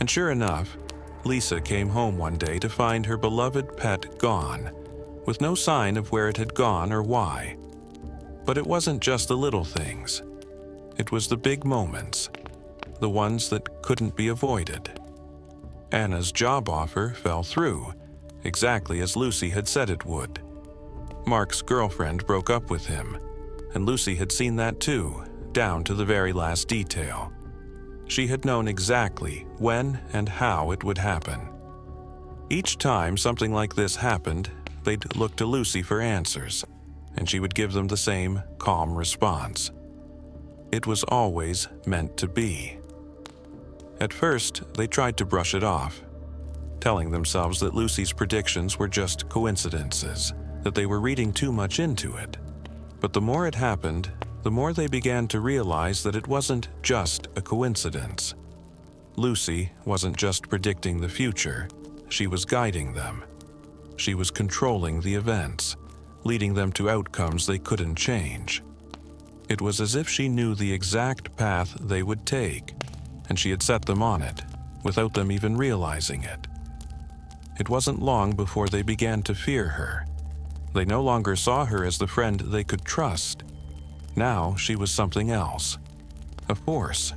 And sure enough, Lisa came home one day to find her beloved pet gone, with no sign of where it had gone or why. But it wasn't just the little things. It was the big moments, the ones that couldn't be avoided. Anna's job offer fell through, exactly as Lucy had said it would. Mark's girlfriend broke up with him, and Lucy had seen that too, down to the very last detail. She had known exactly when and how it would happen. Each time something like this happened, they'd look to Lucy for answers, and she would give them the same calm response. It was always meant to be. At first, they tried to brush it off, telling themselves that Lucy's predictions were just coincidences, that they were reading too much into it. But the more it happened, the more they began to realize that it wasn't just a coincidence. Lucy wasn't just predicting the future, she was guiding them. She was controlling the events, leading them to outcomes they couldn't change. It was as if she knew the exact path they would take, and she had set them on it, without them even realizing it. It wasn't long before they began to fear her. They no longer saw her as the friend they could trust. Now she was something else. A force.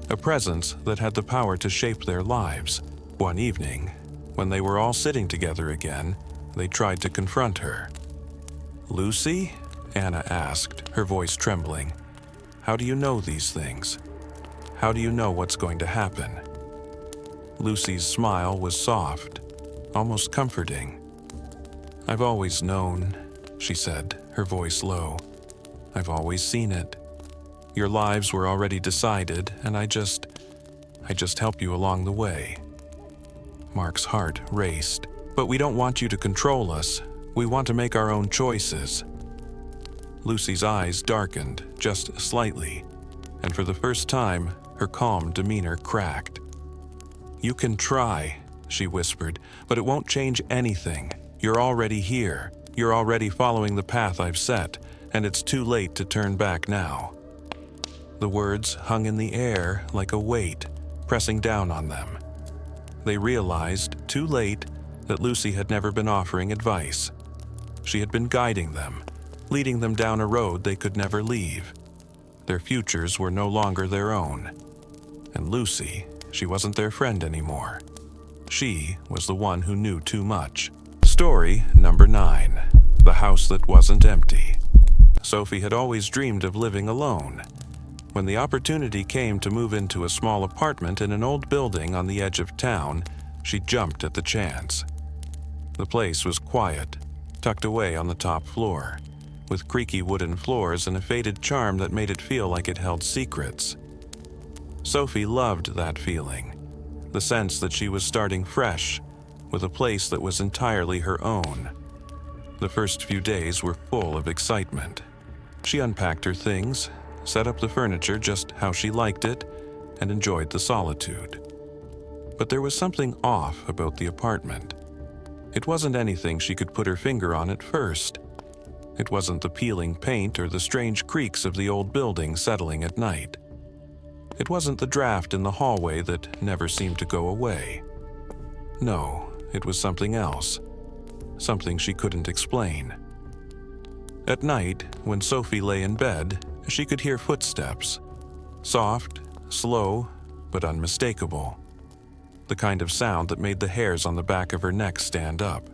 a presence that had the power to shape their lives. One evening, when they were all sitting together again, they tried to confront her. "Lucy?" Anna asked, her voice trembling. "How do you know these things? How do you know what's going to happen?" Lucy's smile was soft, almost comforting. "I've always known," she said, her voice low. "I've always seen it. Your lives were already decided, and I just help you along the way." Mark's heart raced. "But we don't want you to control us. We want to make our own choices." Lucy's eyes darkened just slightly, and for the first time, her calm demeanor cracked. "You can try," she whispered, "but it won't change anything. You're already here. You're already following the path I've set, and it's too late to turn back now." The words hung in the air like a weight, pressing down on them. They realized, too late, that Lucy had never been offering advice. She had been guiding them, leading them down a road they could never leave. Their futures were no longer their own. And Lucy, she wasn't their friend anymore. She was the one who knew too much. Story number 9. The house that wasn't empty. Sophie had always dreamed of living alone. When the opportunity came to move into a small apartment in an old building on the edge of town, she jumped at the chance. The place was quiet, tucked away on the top floor, with creaky wooden floors and a faded charm that made it feel like it held secrets. Sophie loved that feeling, the sense that she was starting fresh, with a place that was entirely her own. The first few days were full of excitement. She unpacked her things, set up the furniture just how she liked it, and enjoyed the solitude. But there was something off about the apartment. It wasn't anything she could put her finger on at first. It wasn't the peeling paint or the strange creaks of the old building settling at night. It wasn't the draft in the hallway that never seemed to go away. No, it was something else. Something she couldn't explain. At night, when Sophie lay in bed, she could hear footsteps. Soft, slow, but unmistakable. The kind of sound that made the hairs on the back of her neck stand up.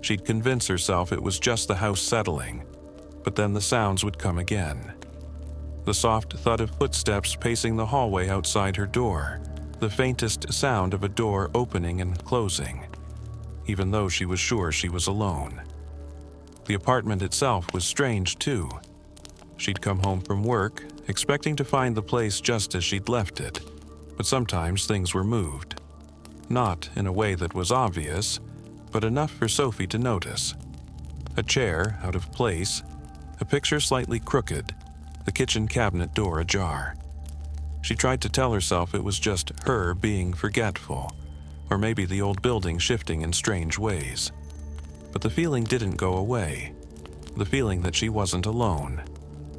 She'd convince herself it was just the house settling, but then the sounds would come again. The soft thud of footsteps pacing the hallway outside her door, the faintest sound of a door opening and closing, even though she was sure she was alone. The apartment itself was strange too. She'd come home from work, expecting to find the place just as she'd left it, but sometimes things were moved. Not in a way that was obvious, but enough for Sophie to notice. A chair out of place, a picture slightly crooked, the kitchen cabinet door ajar. She tried to tell herself it was just her being forgetful, or maybe the old building shifting in strange ways. But the feeling didn't go away. The feeling that she wasn't alone,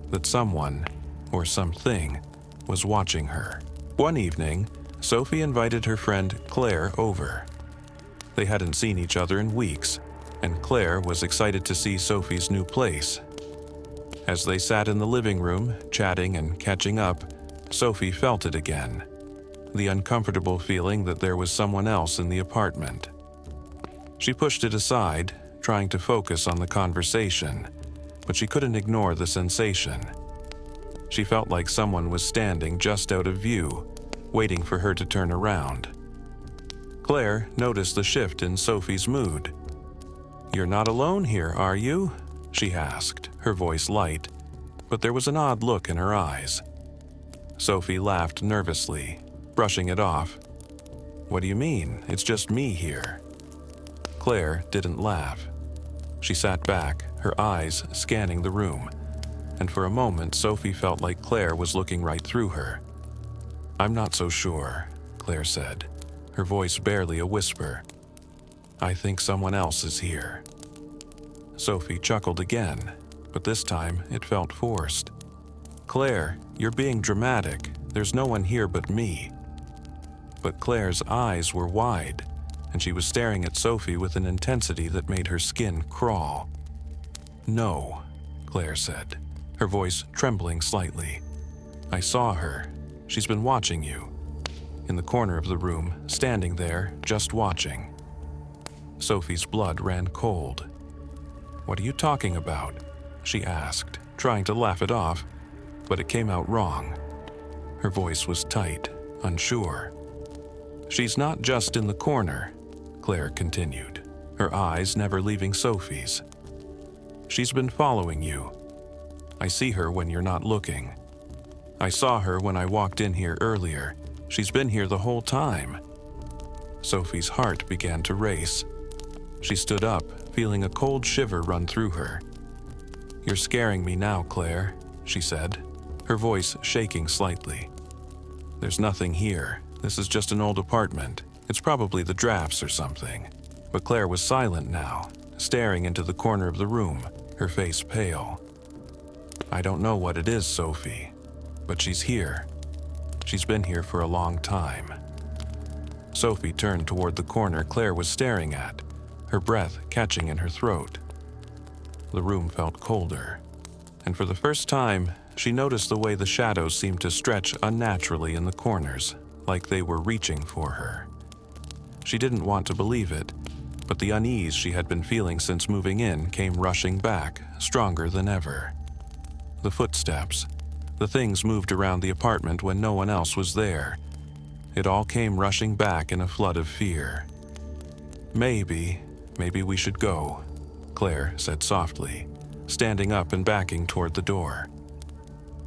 that someone, or something, was watching her. One evening, Sophie invited her friend Claire over. They hadn't seen each other in weeks, and Claire was excited to see Sophie's new place. As they sat in the living room, chatting and catching up, Sophie felt it again, the uncomfortable feeling that there was someone else in the apartment. She pushed it aside, trying to focus on the conversation, but she couldn't ignore the sensation. She felt like someone was standing just out of view, waiting for her to turn around. Claire noticed the shift in Sophie's mood. "You're not alone here, are you?" she asked, her voice light, but there was an odd look in her eyes. Sophie laughed nervously, brushing it off. "What do you mean? It's just me here." Claire didn't laugh. She sat back, her eyes scanning the room, and for a moment Sophie felt like Claire was looking right through her. "I'm not so sure," Claire said, her voice barely a whisper. "I think someone else is here." Sophie chuckled again, but this time it felt forced. "Claire, you're being dramatic. There's no one here but me." But Claire's eyes were wide, and she was staring at Sophie with an intensity that made her skin crawl. "No," Claire said, her voice trembling slightly. "I saw her. She's been watching you. In the corner of the room, standing there, just watching. Sophie's blood ran cold. "What are you talking about?" she asked, trying to laugh it off, but it came out wrong. Her voice was tight, unsure. "She's not just in the corner," Claire continued, her eyes never leaving Sophie's. "She's been following you. I see her when you're not looking. I saw her when I walked in here earlier. She's been here the whole time." Sophie's heart began to race. She stood up, feeling a cold shiver run through her. "You're scaring me now, Claire," she said, her voice shaking slightly. "There's nothing here. This is just an old apartment. It's probably the drafts or something." But Claire was silent now, staring into the corner of the room, her face pale. "I don't know what it is, Sophie, but she's here. She's been here for a long time." Sophie turned toward the corner Claire was staring at, her breath catching in her throat. The room felt colder, and for the first time, she noticed the way the shadows seemed to stretch unnaturally in the corners, like they were reaching for her. She didn't want to believe it, but the unease she had been feeling since moving in came rushing back, stronger than ever. The footsteps, the things moved around the apartment when no one else was there. It all came rushing back in a flood of fear. Maybe we should go," Claire said softly, standing up and backing toward the door.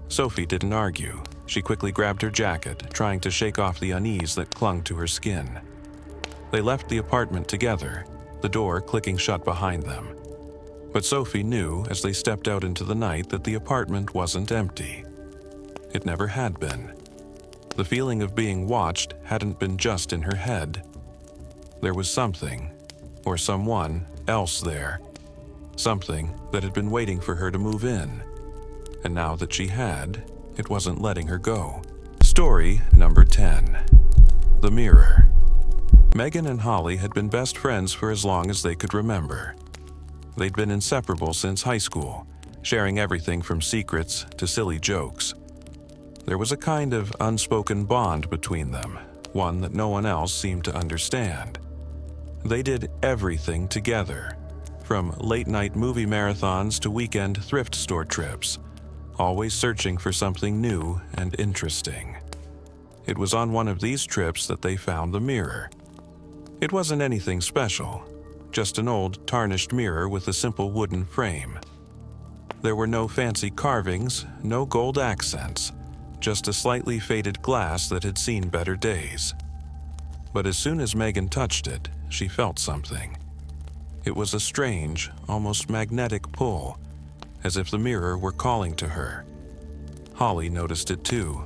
Sophie didn't argue. She quickly grabbed her jacket, trying to shake off the unease that clung to her skin. They left the apartment together, the door clicking shut behind them. But Sophie knew as they stepped out into the night that the apartment wasn't empty. It never had been. The feeling of being watched hadn't been just in her head. There was something, or someone, else there. Something that had been waiting for her to move in. And now that she had, it wasn't letting her go. Story number 10. The Mirror. Megan and Holly had been best friends for as long as they could remember. They'd been inseparable since high school, sharing everything from secrets to silly jokes. There was a kind of unspoken bond between them, one that no one else seemed to understand. They did everything together, from late-night movie marathons to weekend thrift store trips, always searching for something new and interesting. It was on one of these trips that they found the mirror. It wasn't anything special, just an old, tarnished mirror with a simple wooden frame. There were no fancy carvings, no gold accents, just a slightly faded glass that had seen better days. But as soon as Megan touched it, she felt something. It was a strange, almost magnetic pull, as if the mirror were calling to her. Holly noticed it too.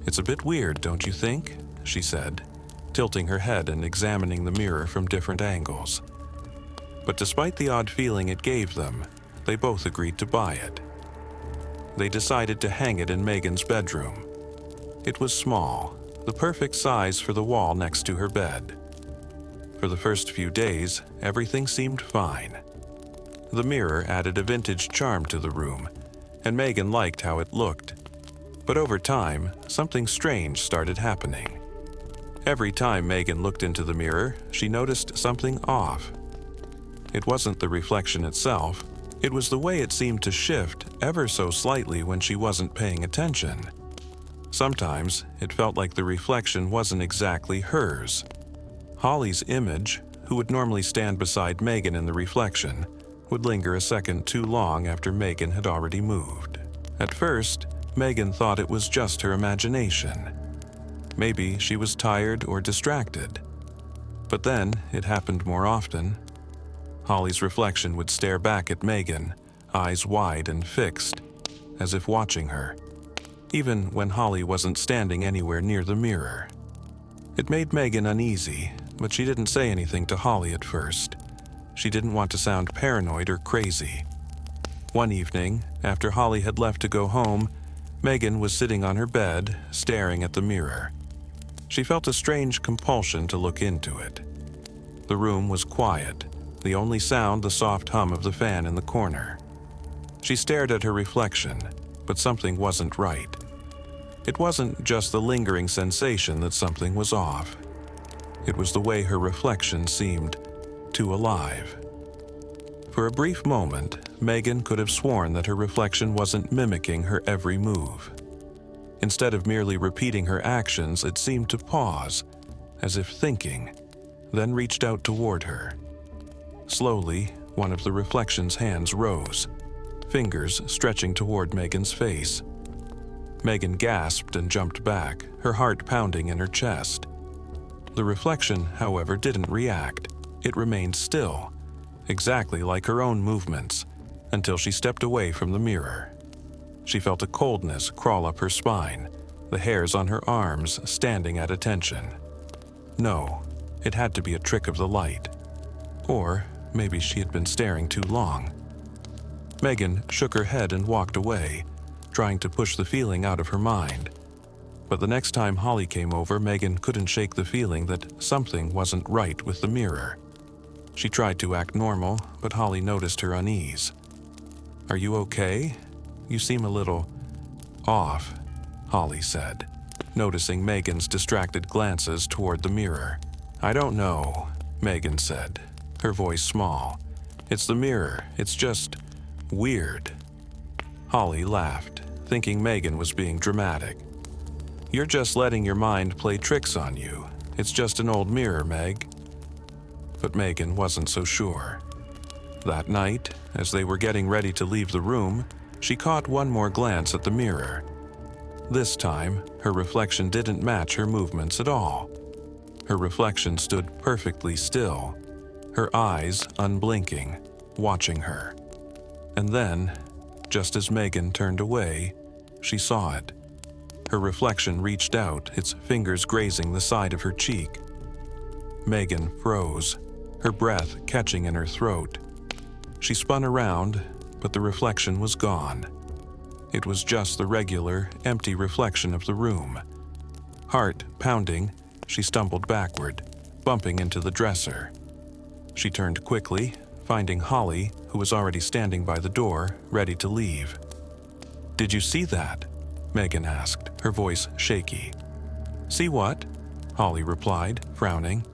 "It's a bit weird, don't you think?" she said, tilting her head and examining the mirror from different angles. But despite the odd feeling it gave them, they both agreed to buy it. They decided to hang it in Megan's bedroom. It was small, the perfect size for the wall next to her bed. For the first few days, everything seemed fine. The mirror added a vintage charm to the room, and Megan liked how it looked. But over time, something strange started happening. Every time Megan looked into the mirror, she noticed something off. It wasn't the reflection itself, it was the way it seemed to shift ever so slightly when she wasn't paying attention. Sometimes, it felt like the reflection wasn't exactly hers. Holly's image, who would normally stand beside Megan in the reflection, would linger a second too long after Megan had already moved. At first, Megan thought it was just her imagination. Maybe she was tired or distracted. But then, it happened more often. Holly's reflection would stare back at Megan, eyes wide and fixed, as if watching her, even when Holly wasn't standing anywhere near the mirror. It made Megan uneasy, but she didn't say anything to Holly at first. She didn't want to sound paranoid or crazy. One evening, after Holly had left to go home, Megan was sitting on her bed, staring at the mirror. She felt a strange compulsion to look into it. The room was quiet, the only sound the soft hum of the fan in the corner. She stared at her reflection, but something wasn't right. It wasn't just the lingering sensation that something was off. It was the way her reflection seemed too alive. For a brief moment, Megan could have sworn that her reflection wasn't mimicking her every move. Instead of merely repeating her actions, it seemed to pause, as if thinking, then reached out toward her. Slowly, one of the reflection's hands rose, fingers stretching toward Megan's face. Megan gasped and jumped back, her heart pounding in her chest. The reflection, however, didn't react. It remained still, exactly like her own movements, until she stepped away from the mirror. She felt a coldness crawl up her spine, the hairs on her arms standing at attention. No, it had to be a trick of the light. Or maybe she had been staring too long. Megan shook her head and walked away, trying to push the feeling out of her mind. But the next time Holly came over, Megan couldn't shake the feeling that something wasn't right with the mirror. She tried to act normal, but Holly noticed her unease. "Are you okay? You seem a little off," Holly said, noticing Megan's distracted glances toward the mirror. "I don't know," Megan said, her voice small. "It's the mirror. It's just weird." Holly laughed, thinking Megan was being dramatic. "You're just letting your mind play tricks on you. It's just an old mirror, Meg." But Megan wasn't so sure. That night, as they were getting ready to leave the room, she caught one more glance at the mirror. This time, her reflection didn't match her movements at all. Her reflection stood perfectly still, her eyes unblinking, watching her. And then, just as Megan turned away, she saw it. Her reflection reached out, its fingers grazing the side of her cheek. Megan froze, her breath catching in her throat. She spun around, but the reflection was gone. It was just the regular, empty reflection of the room. Heart pounding, she stumbled backward, bumping into the dresser. She turned quickly, finding Holly, who was already standing by the door, ready to leave. "Did you see that?" Megan asked, her voice shaky. "See what?" Holly replied, frowning.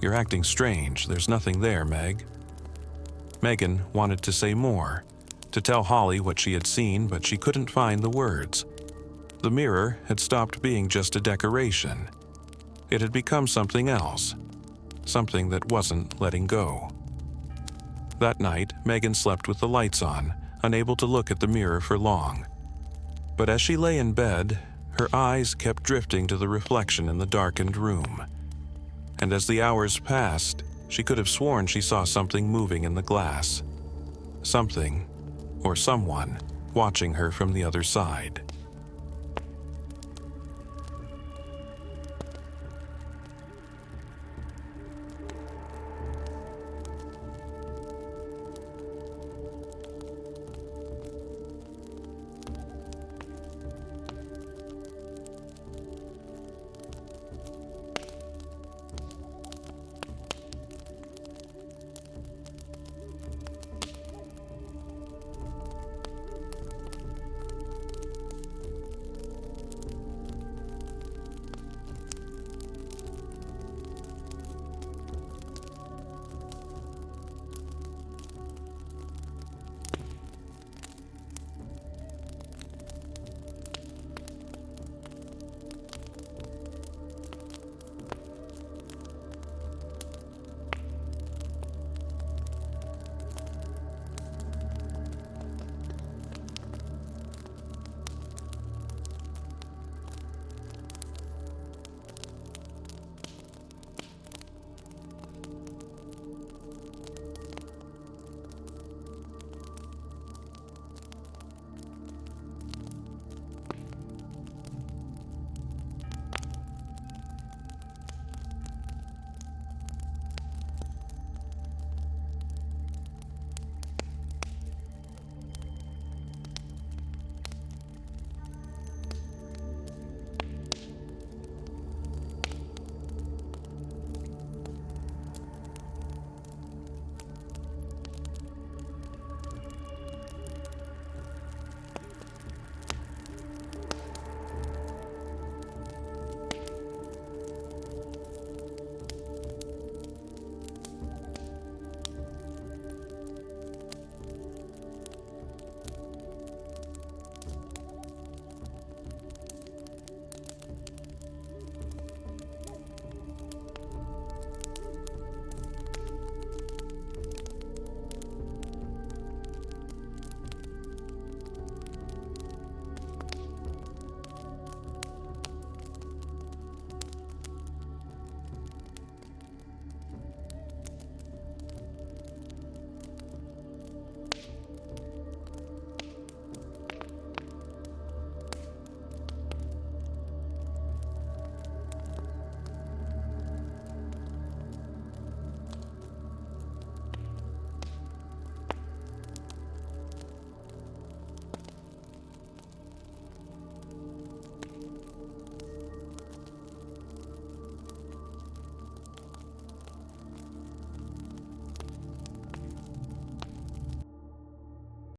"You're acting strange. There's nothing there, Meg." Megan wanted to say more, to tell Holly what she had seen, but she couldn't find the words. The mirror had stopped being just a decoration. It had become something else, something that wasn't letting go. That night, Megan slept with the lights on, unable to look at the mirror for long. But as she lay in bed, her eyes kept drifting to the reflection in the darkened room. And as the hours passed, she could have sworn she saw something moving in the glass. Something, or someone, watching her from the other side.